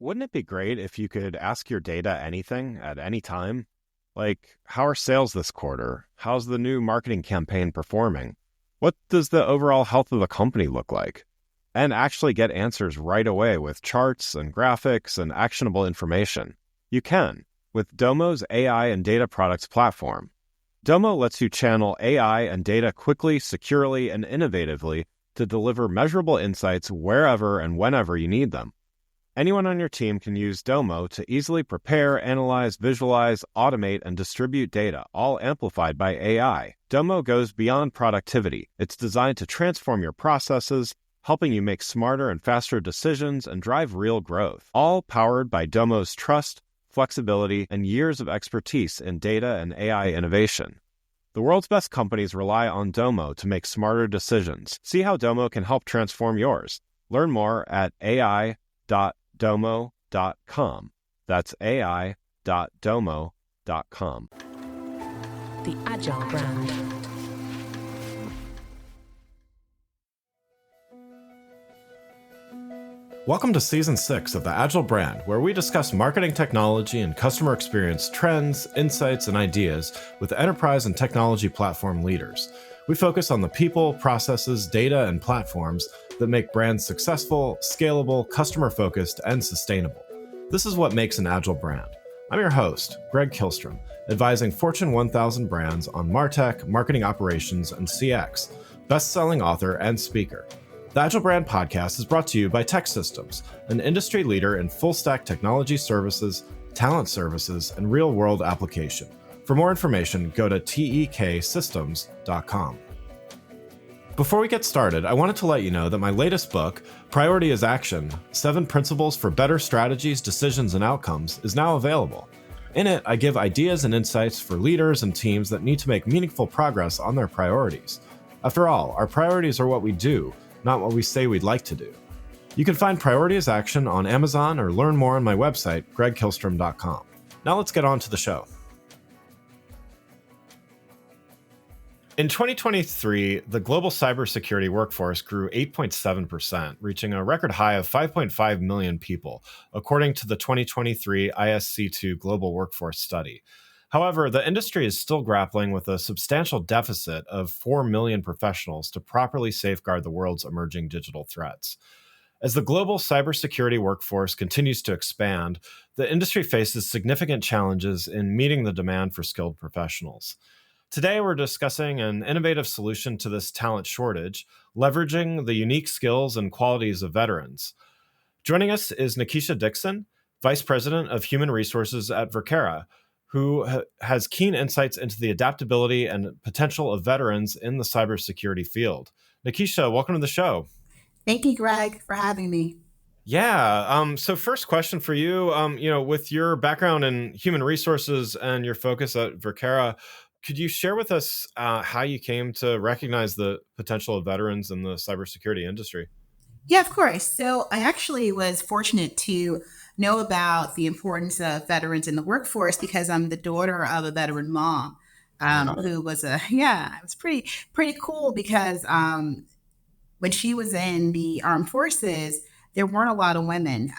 Wouldn't it be great if you could ask your data anything at any time? Like, how are sales this quarter? How's the new marketing campaign performing? What does the overall health of the company look like? And actually get answers right away with charts and graphics and actionable information. You can with Domo's AI and data products platform. Domo lets you channel AI and data quickly, securely, and innovatively to deliver measurable insights wherever and whenever you need them. Anyone on your team can use Domo to easily prepare, analyze, visualize, automate, and distribute data, all amplified by AI. Domo goes beyond productivity. It's designed to transform your processes, helping you make smarter and faster decisions and drive real growth. All powered by Domo's trust, flexibility, and years of expertise in data and AI innovation. The world's best companies rely on Domo to make smarter decisions. See how Domo can help transform yours. Learn more at ai.domo.com. That's ai.domo.com. The Agile Brand. Welcome to Season 6 of the Agile Brand, where we discuss marketing technology and customer experience trends, insights, and ideas with enterprise and technology platform leaders. We focus on the people, processes, data, and platforms that make brands successful, scalable, customer-focused, and sustainable. This is what makes an Agile brand. I'm your host, Greg Kihlstrom, advising Fortune 1000 brands on MarTech, marketing operations, and CX, best-selling author and speaker. The Agile Brand Podcast is brought to you by TEKsystems, an industry leader in full-stack technology services, talent services, and real-world application. For more information, go to teksystems.com. Before we get started, I wanted to let you know that my latest book, Priority is Action: 7 Principles for Better Strategies, Decisions, and Outcomes, is now available. In it, I give ideas and insights for leaders and teams that need to make meaningful progress on their priorities. After all, our priorities are what we do, not what we say we'd like to do. You can find Priority is Action on Amazon or learn more on my website, gregkihlstrom.com. Now let's get on to the show. In 2023, the global cybersecurity workforce grew 8.7%, reaching a record high of 5.5 million people, according to the 2023 ISC2 Global Workforce Study. However, the industry is still grappling with a substantial deficit of 4 million professionals to properly safeguard the world's emerging digital threats. As the global cybersecurity workforce continues to expand, the industry faces significant challenges in meeting the demand for skilled professionals. Today, we're discussing an innovative solution to this talent shortage, leveraging the unique skills and qualities of veterans. Joining us is Nakisha Dixon, Vice President of Human Resources at Vercara, who has keen insights into the adaptability and potential of veterans in the cybersecurity field. Nakisha, welcome to the show. Thank you, Greg, for having me. Yeah. So first question for you, with your background in human resources and your focus at Vercara, could you share with us how you came to recognize the potential of veterans in the cybersecurity industry? Yeah, of course. So I actually was fortunate to know about the importance of veterans in the workforce because I'm the daughter of a veteran mom who was it was pretty cool because when she was in the armed forces, there weren't a lot of women,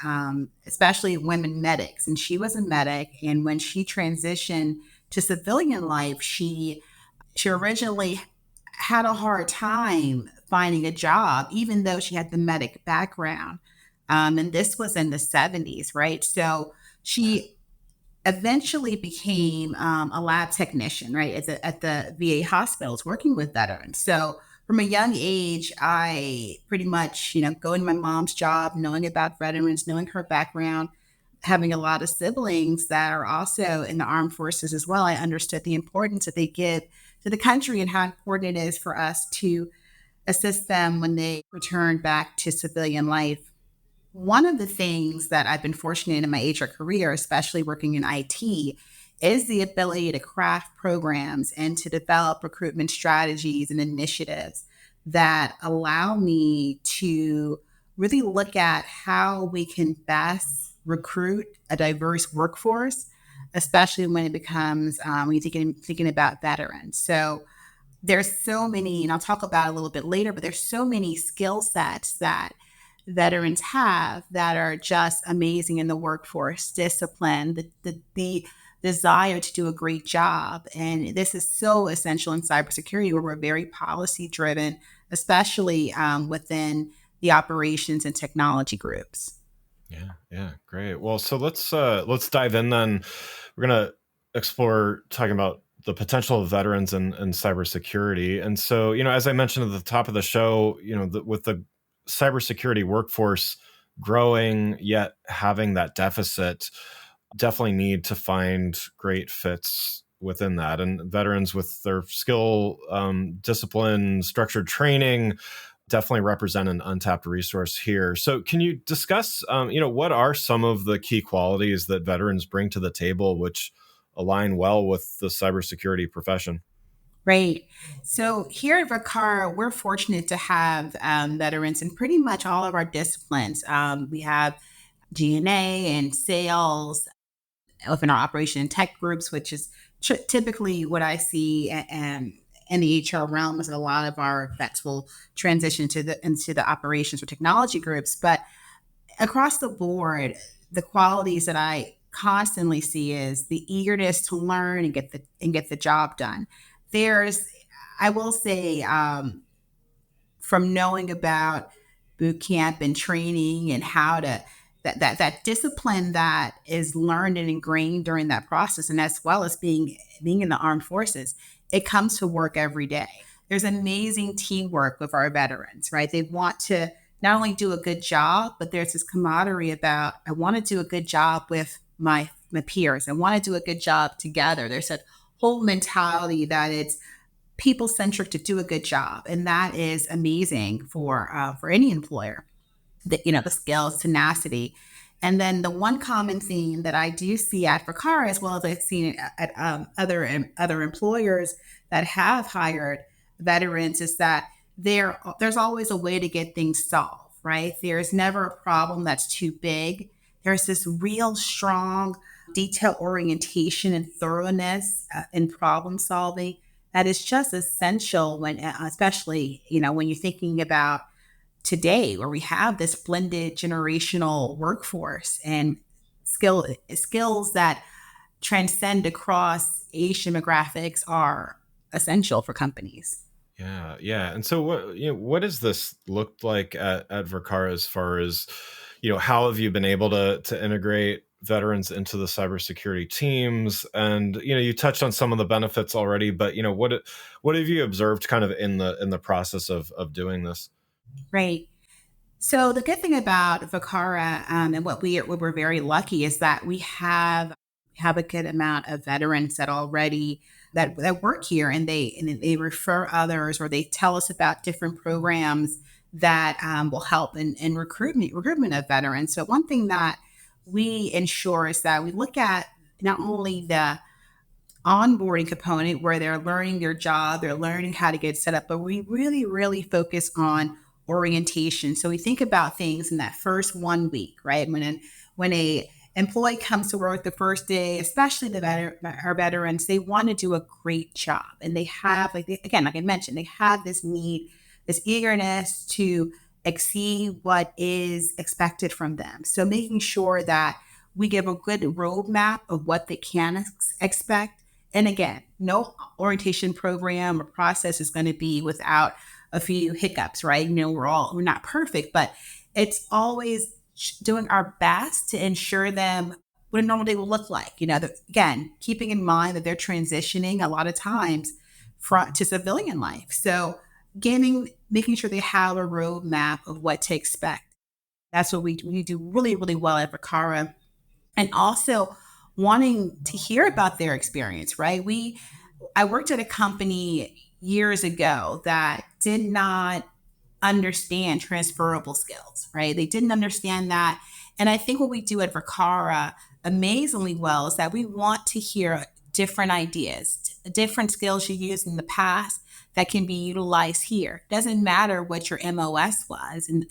especially women medics. And she was a medic. And when she transitioned to civilian life, she originally had a hard time finding a job, even though she had the medic background. And this was in the 70s, right? So she eventually became a lab technician, right, at the VA hospitals working with veterans. So from a young age, I pretty much, going to my mom's job, knowing about veterans, knowing her background, having a lot of siblings that are also in the armed forces as well. I understood the importance that they give to the country and how important it is for us to assist them when they return back to civilian life. One of the things that I've been fortunate in my HR career, especially working in IT, is the ability to craft programs and to develop recruitment strategies and initiatives that allow me to really look at how we can best recruit a diverse workforce, especially when it becomes, when you're thinking about veterans. So there's so many, and I'll talk about it a little bit later, but there's so many skill sets that veterans have that are just amazing in the workforce: discipline, the desire to do a great job. And this is so essential in cybersecurity, where we're very policy driven, especially within the operations and technology groups. Yeah, great. Well, so let's dive in then. We're gonna explore talking about the potential of veterans and cybersecurity. And so, as I mentioned at the top of the show, with the cybersecurity workforce growing yet having that deficit, definitely need to find great fits within that. And veterans with their skill, discipline, structured training definitely represent an untapped resource here. So can you discuss, what are some of the key qualities that veterans bring to the table, which align well with the cybersecurity profession? Right. So here at Vercara, we're fortunate to have veterans in pretty much all of our disciplines. We have G&A and sales within our operation and tech groups, which is typically what I see in the HR realm, is a lot of our vets will transition into the operations or technology groups. But across the board, the qualities that I constantly see is the eagerness to learn and get the job done. There's, I will say, from knowing about boot camp and training and how to that discipline that is learned and ingrained during that process, and as well as being in the armed forces, it comes to work every day. There's amazing teamwork with our veterans, right? They want to not only do a good job, but there's this camaraderie about, I want to do a good job with my peers. I want to do a good job together. There's a whole mentality that it's people centric to do a good job, and that is amazing for any employer. The skills, tenacity, and then the one common theme that I do see at Vercara, as well as I've seen at other employers that have hired veterans, is that there's always a way to get things solved. Right? There's never a problem that's too big. There's this real strong detail orientation and thoroughness in problem solving that is just essential when, especially, when you're thinking about today, where we have this blended generational workforce and skills that transcend across age demographics are essential for companies. Yeah. And so what does this look like at Vercara as far as, how have you been able to integrate veterans into the cybersecurity teams? And, you touched on some of the benefits already, but, what have you observed kind of in the process of doing this? Right. So the good thing about Vercara, and what we're very lucky, is that we have a good amount of veterans that already that work here, and they refer others, or they tell us about different programs that will help in recruitment of veterans. So one thing that we ensure is that we look at not only the onboarding component, where they're learning their job, they're learning how to get set up, but we really, really focus on orientation. So we think about things in that first 1 week, right? When a employee comes to work the first day, especially our veterans, they want to do a great job, and they have, like I mentioned, they have this need, this eagerness to exceed what is expected from them. So making sure that we give a good roadmap of what they can expect. And again, no orientation program or process is going to be without a few hiccups, right? We're not perfect, but it's always doing our best to ensure them what a normal day will look like. Again, keeping in mind that they're transitioning a lot of times to civilian life. So making sure they have a roadmap of what to expect. That's what we do really, really well at Vercara. And also wanting to hear about their experience, right? I worked at a company years ago that did not understand transferable skills, right? They didn't understand that. And I think what we do at Vercara amazingly well is that we want to hear different ideas, different skills you used in the past that can be utilized here. Doesn't matter what your MOS was. And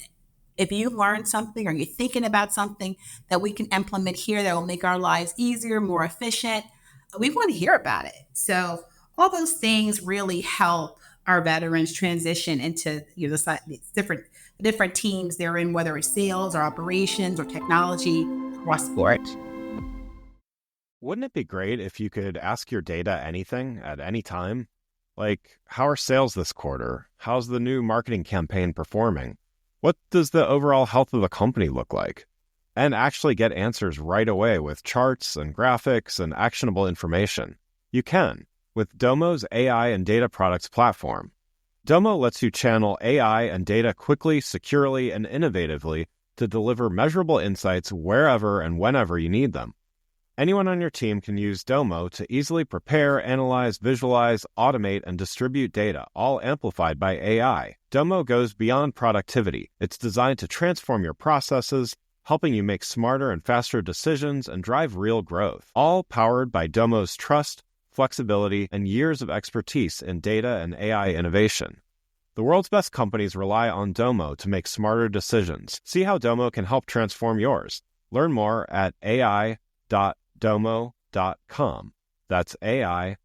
if you learn something, or you're thinking about something that we can implement here that will make our lives easier, more efficient, we want to hear about it. So all those things really help our veterans transition into the different teams they're in, whether it's sales or operations or technology across the board. Wouldn't it be great if you could ask your data anything at any time? Like, how are sales this quarter? How's the new marketing campaign performing? What does the overall health of the company look like? And actually get answers right away with charts and graphics and actionable information. You can with Domo's AI and data products platform. Domo lets you channel AI and data quickly, securely, and innovatively to deliver measurable insights wherever and whenever you need them. Anyone on your team can use Domo to easily prepare, analyze, visualize, automate, and distribute data, all amplified by AI. Domo goes beyond productivity. It's designed to transform your processes, helping you make smarter and faster decisions and drive real growth, all powered by Domo's trust, flexibility, and years of expertise in data and AI innovation. The world's best companies rely on Domo to make smarter decisions. See how Domo can help transform yours. Learn more at ai.domo.com. That's ai.domo.com.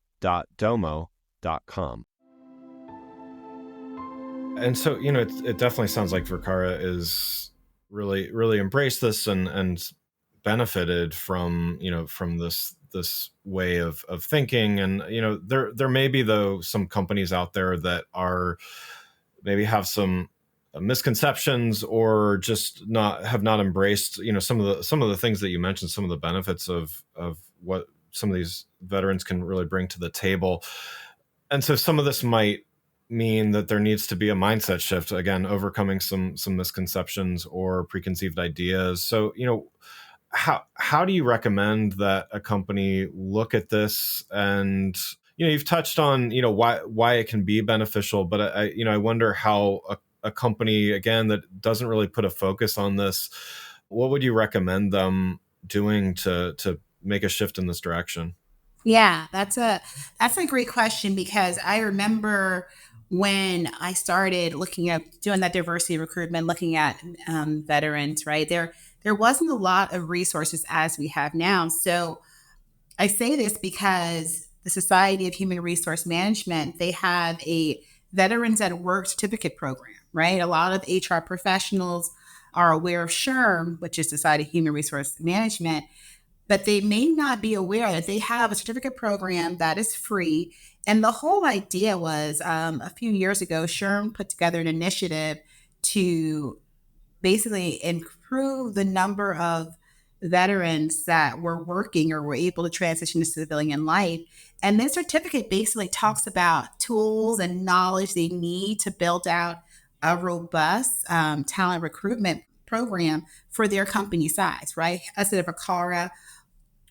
And so, it definitely sounds like Vercara is really embraced this and benefited from, from this way of thinking. And, there may be, though, some companies out there that are maybe have some misconceptions or just have not embraced, some of the things that you mentioned, some of the benefits of what some of these veterans can really bring to the table. And so some of this might mean that there needs to be a mindset shift, again, overcoming some misconceptions or preconceived ideas. So, how do you recommend that a company look at this? And you've touched on why it can be beneficial, but I wonder how a company, again, that doesn't really put a focus on this, what would you recommend them doing to make a shift in this direction? Yeah, that's a great question, because I remember when I started looking at doing that diversity recruitment, looking at veterans, right? There wasn't a lot of resources as we have now. So I say this because the Society of Human Resource Management, they have a Veterans at Work certificate program, right? A lot of HR professionals are aware of SHRM, which is Society of Human Resource Management, but they may not be aware that they have a certificate program that is free. And the whole idea was a few years ago, SHRM put together an initiative to basically improve the number of veterans that were working or were able to transition to civilian life. And this certificate basically talks about tools and knowledge they need to build out a robust talent recruitment program for their company size, right? Us at Vercara,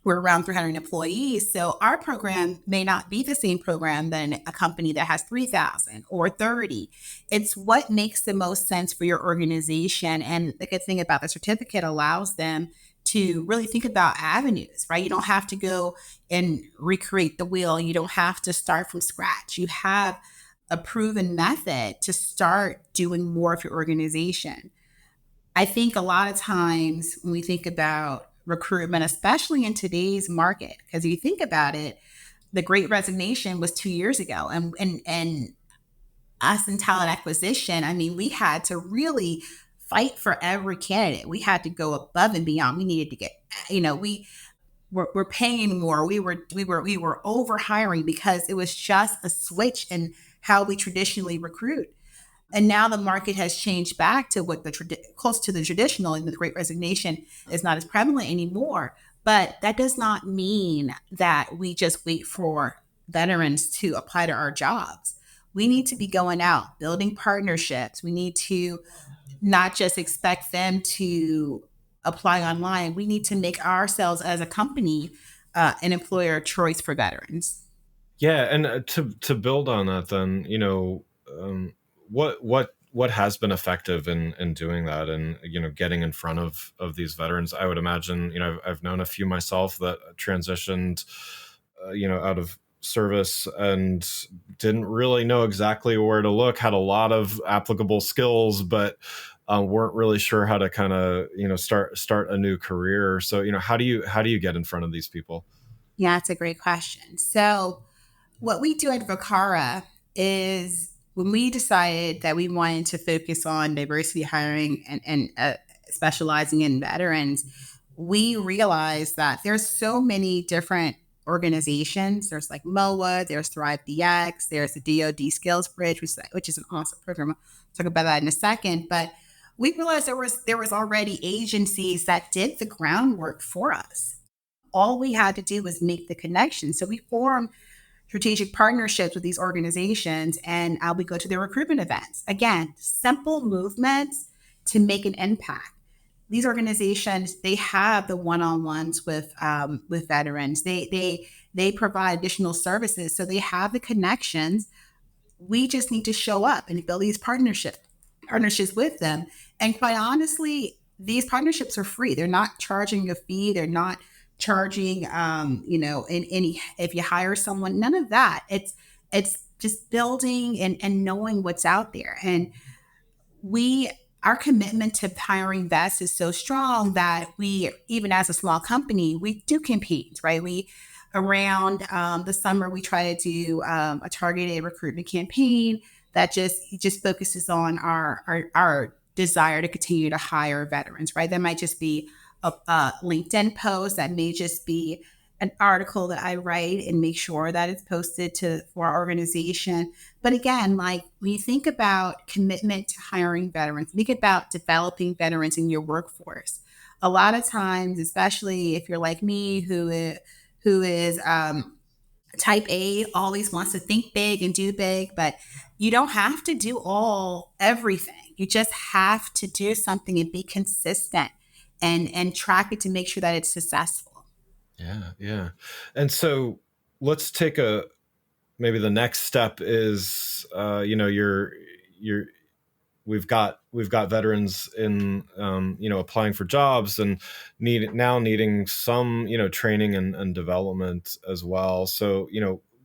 we're around 300 employees. So our program may not be the same program than a company that has 3,000 or 30. It's what makes the most sense for your organization. And the good thing about the certificate allows them to really think about avenues, right? You don't have to go and recreate the wheel. You don't have to start from scratch. You have a proven method to start doing more of your organization. I think a lot of times when we think about recruitment, especially in today's market, because if you think about it, the Great Resignation was 2 years ago, and us in talent acquisition, I mean, we had to really fight for every candidate. We had to go above and beyond. We needed to get, we're paying more. We were over hiring because it was just a switch in how we traditionally recruit. And now the market has changed back to what close to the traditional, and the Great Resignation is not as prevalent anymore. But that does not mean that we just wait for veterans to apply to our jobs. We need to be going out, building partnerships. We need to not just expect them to apply online. We need to make ourselves as a company an employer of choice for veterans. Yeah, and to build on that, then what has been effective in doing that, and getting in front of these veterans? I would imagine I've known a few myself that transitioned out of service and didn't really know exactly where to look, had a lot of applicable skills, but weren't really sure how to kind of start a new career. So how do you get in front of these people? Yeah, that's a great question. So what we do at Vercara is when we decided that we wanted to focus on diversity hiring and specializing in veterans, we realized that there's so many different organizations. There's like MOA, there's Thrive DX, there's the DoD Skills Bridge, which is an awesome program. I'll talk about that in a second. But we realized there was already agencies that did the groundwork for us. All we had to do was make the connection. So we formed strategic partnerships with these organizations, and we go to their recruitment events. Again, simple movements to make an impact. These organizations, they have the one-on-ones with veterans. They provide additional services, so they have the connections. We just need to show up and build these partnerships with them. And quite honestly, these partnerships are free. They're not charging a fee. They're not charging, in any, if you hire someone, none of that. It's just building and knowing what's out there. And our commitment to hiring vets is so strong that we, even as a small company, we do compete, right? Around the summer, we try to do a targeted recruitment campaign that just focuses on our desire to continue to hire veterans, right? That might just be a LinkedIn post, that may just be an article that I write and make sure that it's posted for our organization. But again, like when you think about commitment to hiring veterans, think about developing veterans in your workforce. A lot of times, especially if you're like me, who is type A, always wants to think big and do big, but you don't have to do everything. You just have to do something and be consistent and track it to make sure that it's successful. Yeah. And so let's take maybe the next step is, we've got veterans in, applying for jobs and needing some, training and development as well. So,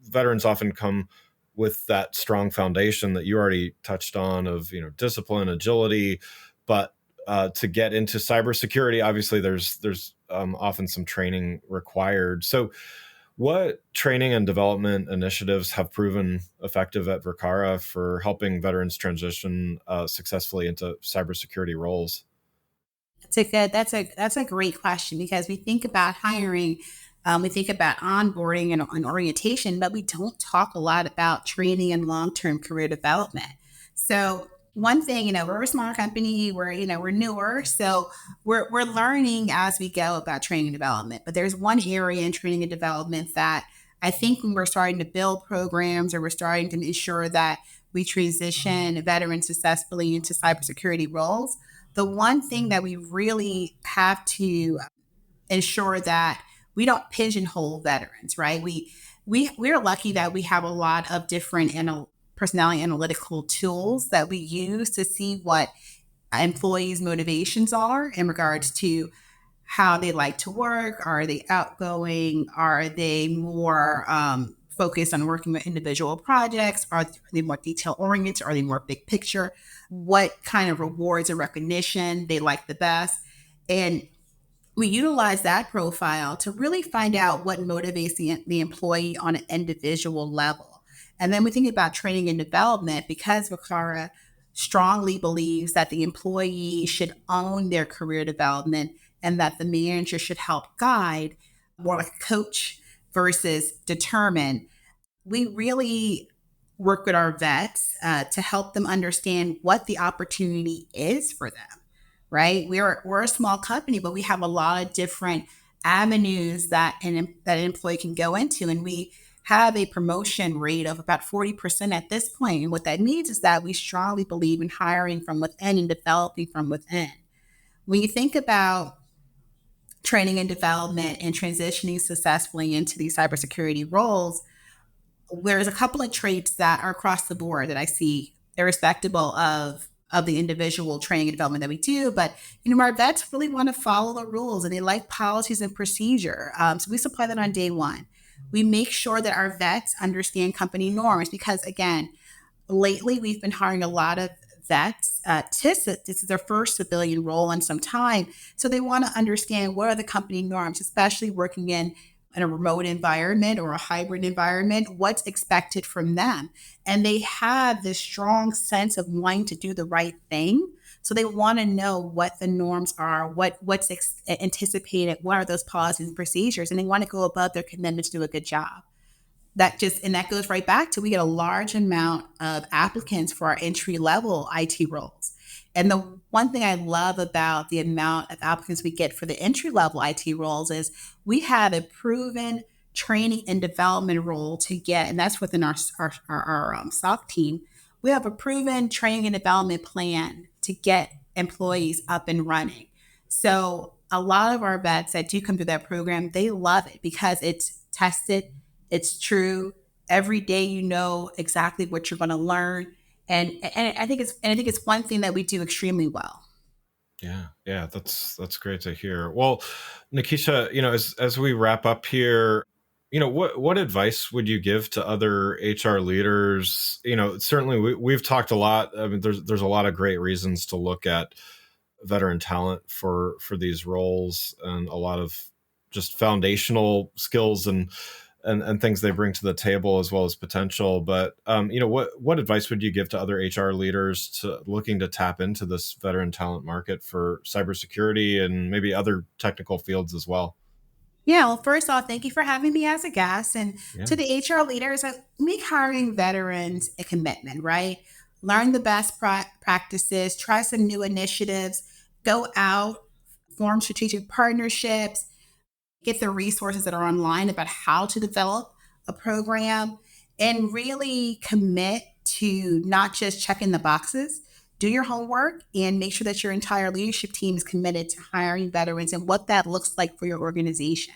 veterans often come with that strong foundation that you already touched on of, discipline, agility, but to get into cybersecurity, obviously there's often some training required. So what training and development initiatives have proven effective at Vercara for helping veterans transition successfully into cybersecurity roles? That's a great question, because we think about hiring, we think about onboarding and orientation, but we don't talk a lot about training and long-term career development. So one thing, we're a small company, we're newer, so we're learning as we go about training and development. But there's one area in training and development that I think when we're starting to build programs, or we're starting to ensure that we transition veterans successfully into cybersecurity roles, the one thing that we really have to ensure that we don't pigeonhole veterans, right? We're lucky that we have a lot of different personality analytical tools that we use to see what employees' motivations are in regards to how they like to work. Are they outgoing? Are they more focused on working with individual projects? Are they more detail oriented? Are they more big picture? What kind of rewards and recognition they like the best? And we utilize that profile to really find out what motivates the employee on an individual level. And then we think about training and development, because Vercara strongly believes that the employee should own their career development, and that the manager should help guide, more like coach versus determine. We really work with our vets to help them understand what the opportunity is for them, right? We're a small company, but we have a lot of different avenues that an employee can go into. And we have a promotion rate of about 40% at this point. And what that means is that we strongly believe in hiring from within and developing from within. When you think about training and development and transitioning successfully into these cybersecurity roles, there's a couple of traits that are across the board that I see, irrespective of the individual training and development that we do. But, our vets really want to follow the rules, and they like policies and procedure. So we supply that on day one. We make sure that our vets understand company norms, because, again, lately we've been hiring a lot of vets. This is their first civilian role in some time. So they want to understand what are the company norms, especially working in in a remote environment or a hybrid environment, what's expected from them. And they have this strong sense of wanting to do the right thing. So they want to know what the norms are, what's anticipated, what are those policies and procedures, and they want to go above their commitment to do a good job. That goes right back to, we get a large amount of applicants for our entry level IT roles. And the one thing I love about the amount of applicants we get for the entry level IT roles is we have a proven training and development role to get, and that's within our SOC team. We have a proven training and development plan to get employees up and running. So a lot of our vets that do come through that program, they love it because it's tested, it's true. Every day you know exactly what you're going to learn, and I think it's one thing that we do extremely well. Yeah, that's great to hear. Well, Nakisha, as we wrap up here, what advice would you give to other HR leaders? Certainly we've talked a lot. I mean, there's a lot of great reasons to look at veteran talent for these roles, and a lot of just foundational skills and things they bring to the table, as well as potential. But what advice would you give to other HR leaders looking to tap into this veteran talent market for cybersecurity and maybe other technical fields as well? Yeah, well, first off, thank you for having me as a guest. And Yeah. to the HR leaders, make hiring veterans a commitment, right? Learn the best practices, try some new initiatives, go out, form strategic partnerships, get the resources that are online about how to develop a program, and really commit to not just checking the boxes. Do your homework and make sure that your entire leadership team is committed to hiring veterans and what that looks like for your organization.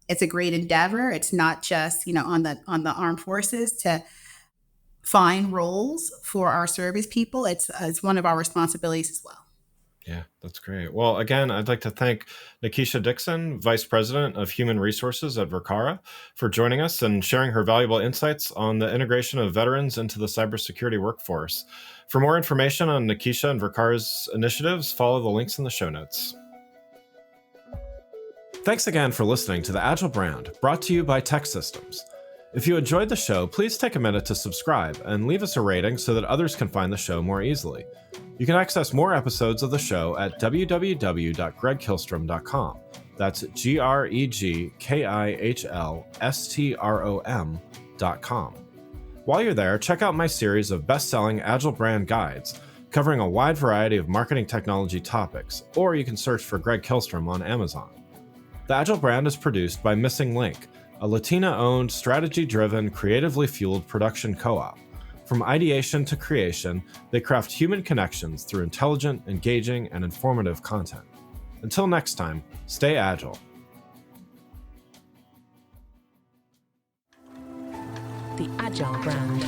It's a great endeavor. It's not just, on the armed forces to find roles for our service people. It's one of our responsibilities as well. Yeah, that's great. Well, again, I'd like to thank Nakisha Dixon, Vice President of Human Resources at Vercara, for joining us and sharing her valuable insights on the integration of veterans into the cybersecurity workforce. For more information on Nakisha and Vercara's initiatives, follow the links in the show notes. Thanks again for listening to the Agile Brand, brought to you by Tech Systems. If you enjoyed the show, please take a minute to subscribe and leave us a rating so that others can find the show more easily. You can access more episodes of the show at www.gregkillstrom.com. That's GregKihlstrom.com. While you're there, check out my series of best-selling Agile Brand guides covering a wide variety of marketing technology topics, or you can search for Greg Kihlstrom on Amazon. The Agile Brand is produced by Missing Link, a Latina-owned, strategy-driven, creatively fueled production co-op. From ideation to creation, they craft human connections through intelligent, engaging, and informative content. Until next time, stay agile. The Agile Brand.